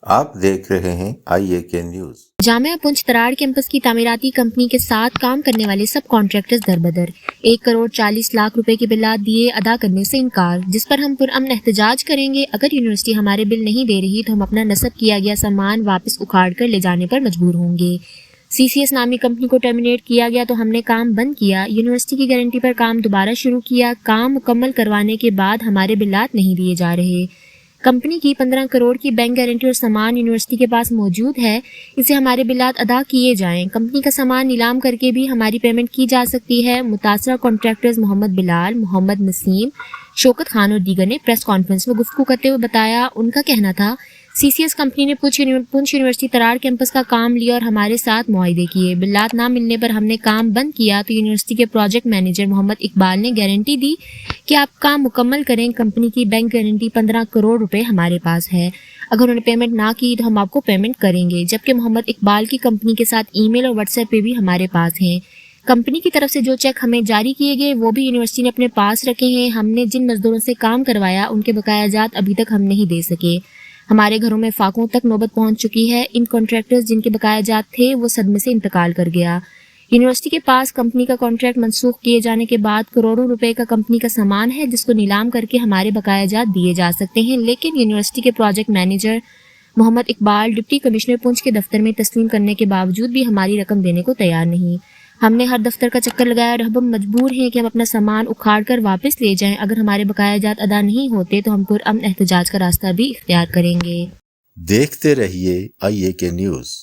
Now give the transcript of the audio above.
آپ دیکھ رہے ہیں IAK نیوز۔ جامعہ پونچھ تراڑ کیمپس کی تعمیراتی کمپنی کے ساتھ کام کرنے والے سب کانٹریکٹرز دربدر 1,40,00,000 روپے کی بلات دیے ادا کرنے سے انکار، جس پر ہم پرامن احتجاج کریں گے۔ اگر یونیورسٹی ہمارے بل نہیں دے رہی تو ہم اپنا نصب کیا گیا سامان واپس اکھاڑ کر لے جانے پر مجبور ہوں گے۔ CCS نامی کمپنی کو ٹرمینیٹ کیا گیا تو ہم نے کام بند کیا، یونیورسٹی کی گارنٹی پر کام دوبارہ شروع کیا۔ کام مکمل کروانے کے بعد ہمارے بلات نہیں دیے جا رہے۔ کمپنی کی 15 کروڑ کی بینک گارنٹی اور سامان یونیورسٹی کے پاس موجود ہے، اسے ہمارے بلات ادا کیے جائیں۔ کمپنی کا سامان نیلام کر کے بھی ہماری پیمنٹ کی جا سکتی ہے۔ متاثرہ کانٹریکٹرز محمد بلال، محمد نسیم، شوکت خان اور دیگر نے پریس کانفرنس میں گفتگو کرتے ہوئے بتایا، ان کا کہنا تھا CCS کمپنی نے پونچھ یونیورسٹی تراڑ کیمپس کا کام لیا اور ہمارے ساتھ معاہدے کیے۔ بلات نہ ملنے پر ہم نے کام بند کیا تو یونیورسٹی کے پروجیکٹ مینیجر محمد اقبال نے گارنٹی دی کہ آپ کام مکمل کریں۔ کمپنی کی بینک گارنٹی 15 کروڑ روپے ہمارے پاس ہے، اگر انہوں نے پیمنٹ نہ کی تو ہم آپ کو پیمنٹ کریں گے، جبکہ محمد اقبال کی کمپنی کے ساتھ ای میل اور واٹس ایپ پہ بھی ہمارے پاس ہیں۔ کمپنی کی طرف سے جو چیک ہمیں جاری کیے گئے وہ بھی یونیورسٹی نے اپنے پاس رکھے ہیں۔ ہم نے جن مزدوروں سے کام کروایا ان کے بقایا جات ابھی تک ہم نہیں دے سکے۔ ہمارے گھروں میں فاقوں تک نوبت پہنچ چکی ہے۔ ان کانٹریکٹرز جن کے بقایا جات تھے وہ صدمے سے انتقال کر گیا۔ یونیورسٹی کے پاس کمپنی کا کانٹریکٹ منسوخ کیے جانے کے بعد کروڑوں روپے کا کمپنی کا سامان ہے جس کو نیلام کر کے ہمارے بقایا جات دیے جا سکتے ہیں، لیکن یونیورسٹی کے پروجیکٹ مینیجر محمد اقبال ڈپٹی کمشنر پونچھ کے دفتر میں تسلیم کرنے کے باوجود بھی ہماری رقم دینے کو تیار نہیں۔ ہم نے ہر دفتر کا چکر لگایا اور اب ہم مجبور ہیں کہ ہم اپنا سامان اکھاڑ کر واپس لے جائیں۔ اگر ہمارے بقایا جات ادا نہیں ہوتے تو ہم پرامن احتجاج کا راستہ بھی اختیار کریں گے۔ دیکھتے رہیے IAK نیوز۔